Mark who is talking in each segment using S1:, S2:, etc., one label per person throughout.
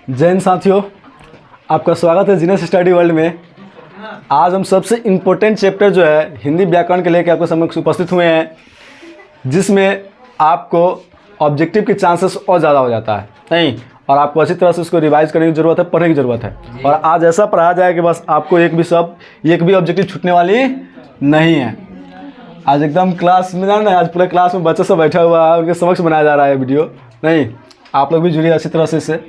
S1: जय हिंद साथियों, आपका स्वागत है जीनियस स्टडी वर्ल्ड में। आज हम सबसे इम्पोर्टेंट चैप्टर जो है हिंदी व्याकरण के लेकर आपके समक्ष उपस्थित हुए हैं, जिसमें आपको ऑब्जेक्टिव के चांसेस और ज़्यादा हो जाता है नहीं, और आपको अच्छी तरह से उसको रिवाइज करने की ज़रूरत है, पढ़ने की ज़रूरत है। और आज ऐसा पढ़ाया जाए कि बस आपको एक भी ऑब्जेक्टिव छूटने वाली नहीं है। आज एकदम क्लास में ना, आज पूरे क्लास में बच्चे सब बैठा हुआ है, उनके समक्ष बनाया जा रहा है वीडियो नहीं। आप लोग भी जुड़िए अच्छी तरह से इससे।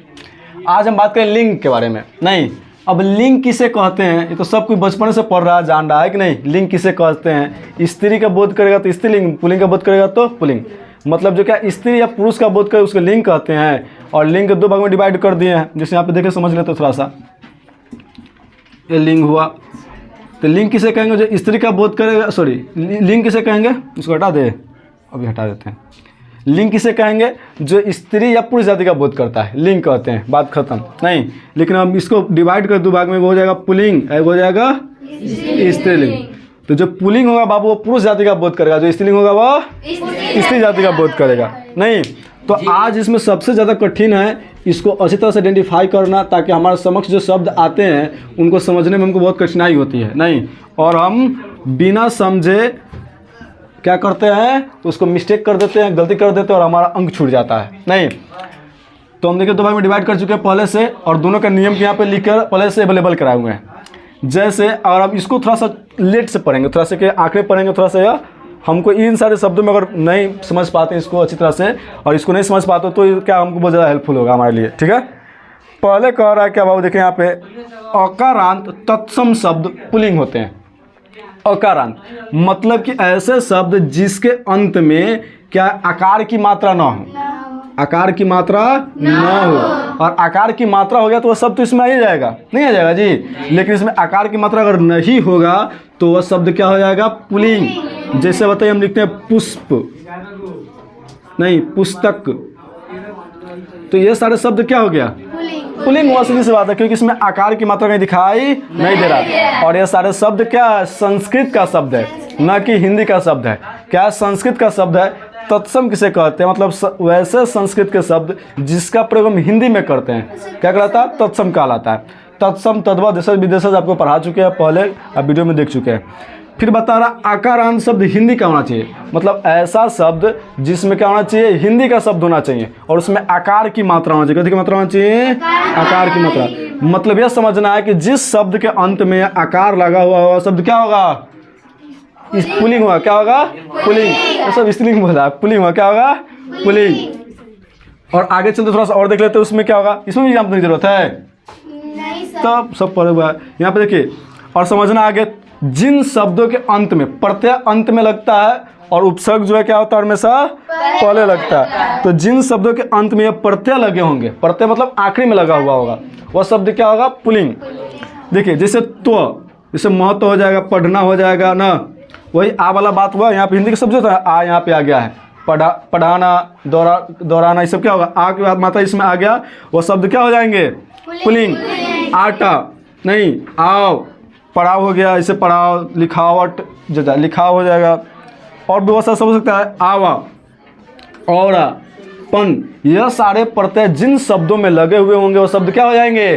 S1: आज हम बात करें लिंग के बारे में नहीं। अब लिंग किसे कहते हैं, ये तो सब कोई बचपन से पढ़ रहा है, जान रहा है कि नहीं। लिंग किसे कहते हैं? स्त्री का बोध करेगा तो स्त्रीलिंग, पुल्लिंग का बोध करेगा तो पुल्लिंग। मतलब जो क्या स्त्री या पुरुष का बोध करे उसको लिंग कहते हैं। और लिंग के दो भाग में डिवाइड कर दिए हैं, जैसे यहाँ पे देखे समझ लेते थोड़ा सा। ये लिंग हुआ, तो लिंग किसे कहेंगे? जो स्त्री का बोध करेगा, सॉरी लिंग किसे कहेंगे, इसको हटा दे, अभी हटा देते हैं। लिंग किसे कहेंगे? जो स्त्री या पुरुष जाति का बोध करता है, लिंग कहते हैं, बात खत्म नहीं। लेकिन हम इसको डिवाइड कर दो भाग में, वो हो जाएगा पुल्लिंग, एक हो जाएगा स्त्रीलिंग। तो जो पुल्लिंग होगा बाबू वो पुरुष जाति का बोध करेगा, जो स्त्रीलिंग होगा वो स्त्री जाति का बोध करेगा नहीं। तो आज इसमें सबसे ज़्यादा कठिन है इसको अच्छी तरह से आइडेंटिफाई करना, ताकि हमारे समक्ष जो शब्द आते हैं उनको समझने में हमको बहुत कठिनाई होती है नहीं। और हम बिना समझे क्या करते हैं, उसको मिस्टेक कर देते हैं, गलती कर देते हैं और हमारा अंक छूट जाता है नहीं। तो हम देखिए दो भाग में डिवाइड कर चुके हैं पहले से, और दोनों का नियम यहाँ पे लिखकर पहले से अवेलेबल कराए हुए हैं। जैसे और अब इसको थोड़ा सा लेट से पढ़ेंगे, थोड़ा सा के आंकड़े पढ़ेंगे थोड़ा सा, या हमको इन सारे शब्दों में अगर नहीं समझ पाते इसको अच्छी तरह से, और इसको नहीं समझ पाते तो क्या हमको बहुत ज़्यादा हेल्पफुल होगा हमारे लिए, ठीक है। पहले कह रहा है क्या बाबू, देखें यहाँ पे अकारांत तत्सम शब्द पुल्लिंग होते हैं। अकारांत मतलब कि ऐसे शब्द जिसके अंत में क्या आकार की मात्रा ना हो, आकार की मात्रा ना हो। और आकार की मात्रा हो गया तो वह शब्द तो इसमें आ ही जाएगा, नहीं आ जाएगा जी। लेकिन इसमें आकार की मात्रा अगर नहीं होगा तो वह शब्द क्या हो जाएगा, पुल्लिंग। जैसे बताइए, हम लिखते हैं पुष्प नहीं पुस्तक, तो ये सारे शब्द क्या हो गया, पुल्लिंग हुआ। सीधी सी बात है, क्योंकि इसमें आकार की मात्रा कहीं दिखाई नहीं दे रहा। और ये सारे शब्द क्या संस्कृत का शब्द है, न कि हिंदी का शब्द है। क्या संस्कृत का शब्द है। तत्सम किसे कहते हैं, मतलब वैसे संस्कृत के शब्द जिसका प्रयोग हम हिंदी में करते हैं, क्या कहलाता है, तत्सम कहलाता है। तत्सम तद्भव देशज विदेशज आपको पढ़ा चुके हैं पहले, आप वीडियो में देख चुके हैं। फिर बता रहा आकारांत शब्द हिंदी का होना चाहिए, मतलब ऐसा शब्द जिसमें क्या होना चाहिए, हिंदी का शब्द होना चाहिए, और उसमें आकार की मात्रा होना चाहिए। कितनी की मात्रा होना चाहिए, आकार की मात्रा। मतलब यह समझना है कि जिस शब्द के अंत में आकार लगा हुआ होगा शब्द क्या होगा, इस पुल्लिंग होगा। क्या होगा, पुल्लिंग। तो सब स्त्रीलिंग बोला, पुल्लिंग होगा, क्या होगा, पुल्लिंग। और आगे चलते थोड़ा सा और देख लेते हैं उसमें क्या होगा, इसमें भी जानने की जरूरत है, तब सब पढ़े हुआ है यहाँ पे देखिए। और समझना आगे, जिन शब्दों के अंत में प्रत्यय अंत में लगता है और उपसर्ग जो है क्या होता है हमेशा पहले लगता है, तो जिन शब्दों के अंत में ये प्रत्यय लगे होंगे, प्रत्यय मतलब आखिरी में लगा हुआ होगा, वह शब्द क्या होगा, पुल्लिंग। देखिए जैसे तो, जैसे महत्व हो जाएगा, पढ़ना हो जाएगा ना, वही आ वाला बात हुआ। यहाँ पे हिंदी का शब्द जो था आ यहाँ पे आ गया है, पढ़ाना, दोहराना, ये सब क्या होगा, आ के बाद मात्रा इसमें आ गया, वो शब्द क्या हो जाएंगे, पुल्लिंग। आटा नहीं, आओ, पढ़ाओ हो गया, इसे पढ़ाओ, लिखावट जो लिखाओ हो जाएगा। और भी बहुत सारा समझ सकता है, आवा, औरा, पन, यह सारे प्रत्यय जिन शब्दों में लगे हुए होंगे वो शब्द क्या हो जाएंगे,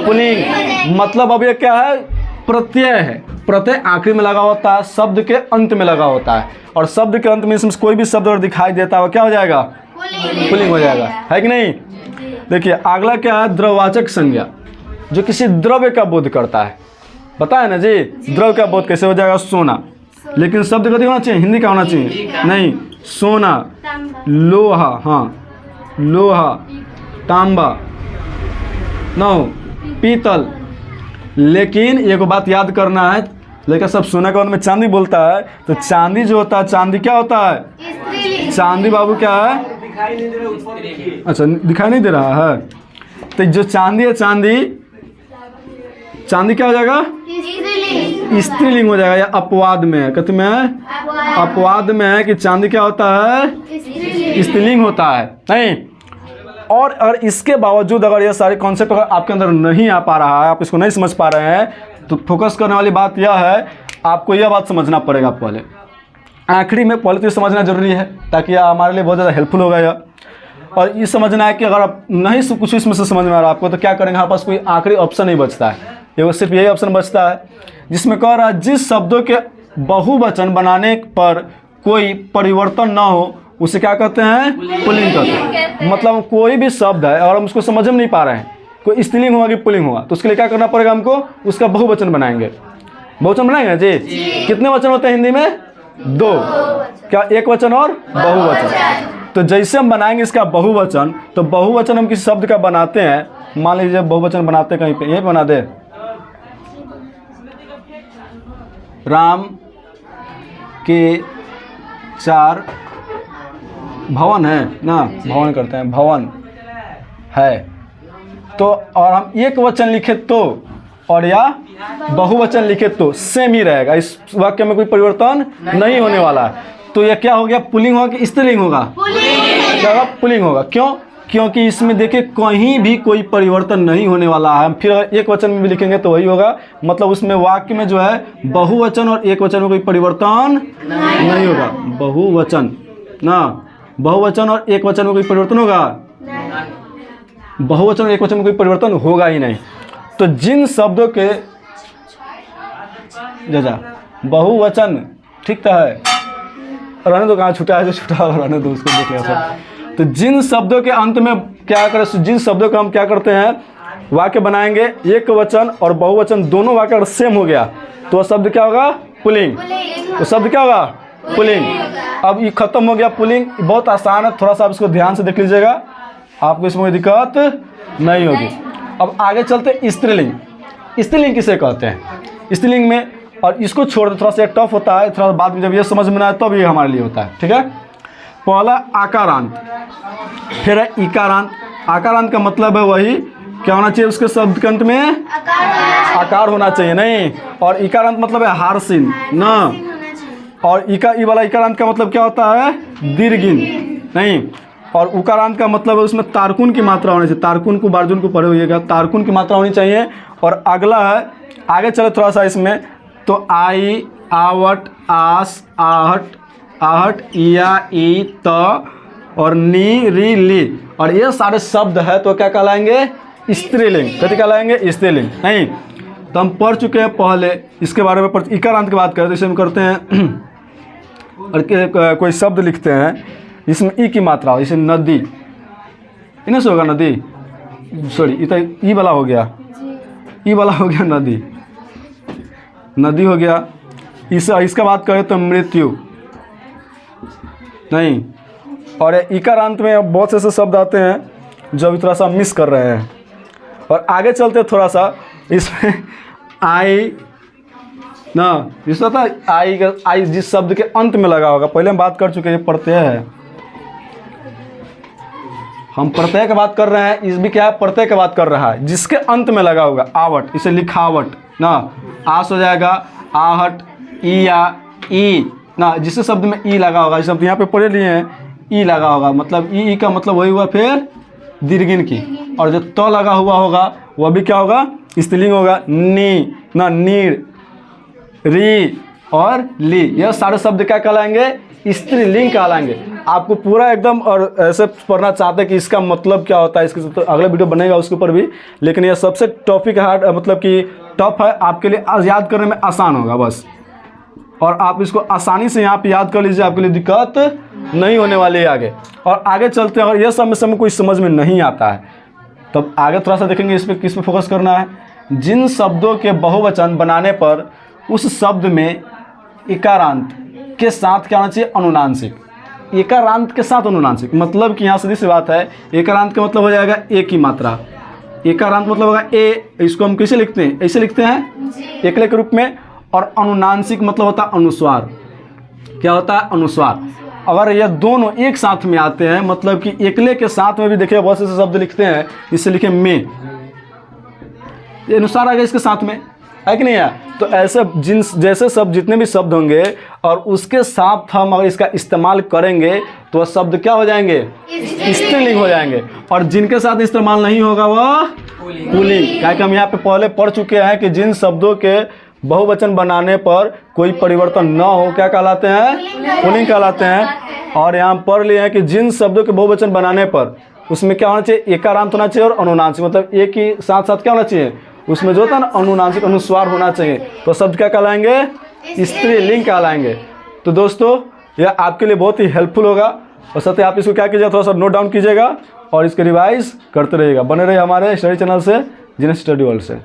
S1: पुल्लिंग। मतलब अब ये क्या है, प्रत्यय है, प्रत्यय आखिरी में लगा होता है, शब्द के अंत में लगा होता है, और शब्द के अंत में इसमें कोई भी शब्द अगर दिखाई देता है क्या हो जाएगा, पुल्लिंग हो जाएगा, है कि नहीं। देखिए अगला क्या है, द्रववाचक संज्ञा, जो किसी द्रव्य का बोध करता है। पता है ना जी, द्रव्य का बोध कैसे हो जाएगा, सोना। लेकिन शब्द कथी होना चाहिए, हिंदी का होना चाहिए नहीं, सोना, लोहा, हाँ लोहा, तांबा, नौ, पीतल। लेकिन एक बात याद करना है, लेकिन सब सोना के बाद में चांदी बोलता है, तो चांदी जो होता है, चांदी क्या होता है, चांदी बाबू क्या है, अच्छा दिखाई नहीं दे रहा है, तो जो चांदी है, चांदी क्या हो जाएगा, स्त्रीलिंग हो जाएगा, या अपवाद में है, कहते में अपवाद में है कि चांदी क्या होता है, स्त्रीलिंग होता है नहीं। और अगर इसके बावजूद अगर ये सारे कॉन्सेप्ट अगर आपके अंदर नहीं आ पा रहा है, आप इसको नहीं समझ पा रहे हैं, तो फोकस करने वाली बात यह है, आपको यह बात समझना पड़ेगा पहले, आखिरी में पहले तो समझना जरूरी है, ताकि यह हमारे लिए बहुत ज़्यादा हेल्पफुल होगा। यह और ये समझना है कि अगर आप नहीं कुछ इसमें से समझ में आ रहा आपको तो क्या करेंगे, हमारे पास कोई आखिरी ऑप्शन नहीं बचता है, ये सिर्फ यही ऑप्शन बचता है जिसमें कह रहा है जिस शब्दों के बहुवचन बनाने पर कोई परिवर्तन ना हो उसे क्या कहते हैं, पुल्लिंग कहते हैं। मतलब कोई भी शब्द है और हम उसको समझ में नहीं पा रहे हैं, कोई स्त्रीलिंग होगा कि पुल्लिंग होगा, तो उसके लिए क्या करना पड़ेगा हमको, उसका बहुवचन बनाएंगे। बहुवचन बनाएंगे जी? कितने वचन होते हैं हिंदी में? 2। क्या, एक वचन और बहुवचन। तो जैसे हम बनाएंगे इसका बहुवचन, तो बहुवचन हम किसी शब्द का बनाते हैं, मान लीजिए बहुवचन बनाते कहीं पे, यही बना दे, राम के 4 भवन है ना, भवन करते हैं, भवन है। तो और हम एक वचन लिखे तो और या बहुवचन लिखे तो सेम ही रहेगा, इस वाक्य में कोई परिवर्तन नहीं होने वाला है। तो यह क्या हो गया, पुल्लिंग होगा कि स्त्रीलिंग होगा? क्या होगा? पुल्लिंग होगा। क्यों? क्योंकि इसमें देखिए कहीं भी कोई परिवर्तन नहीं होने वाला है। फिर एक वचन में भी लिखेंगे तो वही होगा, मतलब उसमें वाक्य में जो है बहुवचन और एक वचन में कोई परिवर्तन नहीं होगा। बहुवचन ना, बहुवचन और एक वचन में कोई परिवर्तन होगा? बहुवचन और एक वचन में कोई परिवर्तन होगा ही नहीं। तो जिन शब्दों के जा बहुवचन, ठीक तो है, रहने दो, कहाँ छुटा है, जो छुटा होगा रहने दो, उसको देख लिया। तो जिन शब्दों के अंत में क्या करें, जिन शब्दों का हम क्या करते हैं, वाक्य बनाएंगे, एक वचन और बहुवचन दोनों वाक्य अगर सेम हो गया तो शब्द क्या होगा, पुल्लिंग। तो शब्द क्या होगा, पुल्लिंग। अब ये खत्म हो गया पुल्लिंग, बहुत आसान है, थोड़ा सा आप इसको ध्यान से देख लीजिएगा, आपको इसमें कोई दिक्कत नहीं होगी। अब आगे चलते स्त्रीलिंग। स्त्रीलिंग किसे कहते हैं? स्त्रीलिंग में, और इसको छोड़ दे, थोड़ा सा टफ होता है, थोड़ा बाद में जब ये समझ में आए तब ये हमारे लिए होता है, ठीक है। पहला आकारांत, फिर है इकारांत। आकारांत का मतलब है वही, क्या होना चाहिए उसके शब्द के अंत में? आकार होना चाहिए, नहीं। और इकारांत मतलब है हार्सिन ना, और ई वाला इकारांत का मतलब क्या होता है, दीर्घिन, नहीं। और उकारांत का मतलब है उसमें तारकुन की मात्रा होनी चाहिए, तारकुन को बार्जुन को पढ़े होइएगा, तारकुन की मात्रा होनी चाहिए। और अगला है, आगे चले थोड़ा सा इसमें, तो आई, आवट, आस, आहट, आहट, इया, ई, त और नी, री, ली, और ये सारे शब्द है तो क्या कहलाएंगे, स्त्रीलिंग। कथी कहलाएंगे, स्त्रीलिंग, नहीं। तो हम पढ़ चुके हैं पहले इसके बारे में। इकारांत की बात करें तो इसे हम करते हैं और कोई शब्द लिखते हैं इसमें ई की मात्रा हो, जैसे नदी, इन्हें से होगा नदी, सॉरी ई वाला हो गया, ई वाला हो गया नदी, नदी हो गया। इसका बात करें तो मृत्यु, नहीं। और इकारांत में बहुत से ऐसे शब्द आते हैं जो अभी थोड़ा सा मिस कर रहे हैं। और आगे चलते थोड़ा सा, इसमें आई ना, जिसका था आई जिस शब्द के अंत में लगा होगा, पहले हम बात कर चुके हैं, प्रत्यय है, हम प्रत्यय की बात कर रहे हैं, इस भी क्या है, प्रत्यय की बात कर रहा है, जिसके अंत में लगा होगा। आवट, इसे लिखावट ना, आस हो जाएगा, आहट, इया, ई ना, जिस शब्द में ई लगा होगा, शब्द यहाँ पे पढ़े लिए हैं, ई लगा होगा, मतलब ई का मतलब वही हुआ फिर दीर्घिन की। और जो तो लगा हुआ होगा वह भी क्या होगा, स्त्रीलिंग होगा, नी ना, नीर, री और ली, यह सारे शब्द क्या कहलाएंगे, स्त्रीलिंग कहलाएंगे। आपको पूरा एकदम और ऐसे पढ़ना चाहते हैं कि इसका मतलब क्या होता है, इसके तो अगला वीडियो बनेगा उसके ऊपर भी, लेकिन यह सबसे टॉपिक हार्ड, मतलब कि टफ है, आपके लिए याद करने में आसान होगा बस। और आप इसको आसानी से यहाँ पे याद कर लीजिए, आपके लिए दिक्कत नहीं होने वाली है आगे। और आगे चलते हैं, अगर यह सब में समय कोई समझ में नहीं आता है तब आगे थोड़ा सा देखेंगे इस पर, किस पे फोकस करना है। जिन शब्दों के बहुवचन बनाने पर उस शब्द में इकारांत के साथ क्या होना चाहिए, अनुनासिक। एकारांत के साथ अनुनासिक, मतलब कि यहाँ सीधी सी बात है, एकारांत का मतलब हो जाएगा ए की मात्रा, एकारांत मतलब होगा ए, इसको हम कैसे लिखते हैं, ऐसे लिखते हैं एकले के रूप में। और अनुनासिक मतलब होता है अनुस्वार, क्या होता है, अनुस्वार। अगर ये दोनों एक साथ में आते हैं, मतलब कि एकले के साथ में भी देखिए बहुत से शब्द लिखते हैं, इससे लिखे में, ये अनुस्वार आ गया इसके साथ में, है कि नहीं है। तो ऐसे जैसे सब जितने भी शब्द होंगे और उसके साथ हम अगर इसका इस्तेमाल करेंगे तो वह शब्द क्या हो जाएंगे, स्त्रीलिंग हो जाएंगे। और जिनके साथ इस्तेमाल नहीं होगा वह पुल्लिंग। क्या कि हम यहाँ पे पहले पढ़ चुके हैं कि जिन शब्दों के बहुवचन बनाने पर कोई परिवर्तन न हो क्या कहलाते हैं, पुल्लिंग कहलाते हैं। और यहाँ पढ़ लिए हैं कि जिन शब्दों के बहुवचन बनाने पर उसमें क्या होना चाहिए, एकारांत होना चाहिए और अनुनासिक, मतलब एक ही साथ साथ क्या होना चाहिए, उसमें जो होता है ना अनुनासिक अनुस्वार होना चाहिए। तो शब्द क्या कहलाएंगे, स्त्रीलिंग कहलाएंगे। तो दोस्तों यह आपके लिए बहुत ही हेल्पफुल होगा और साथ ही आप इसको क्या कीजिएगा, थोड़ा सा नोट डाउन कीजिएगा और इसके रिवाइज करते रहिएगा। बने रहिए हमारे स्टडी चैनल से, जीनेस स्टडी वर्ल्ड से।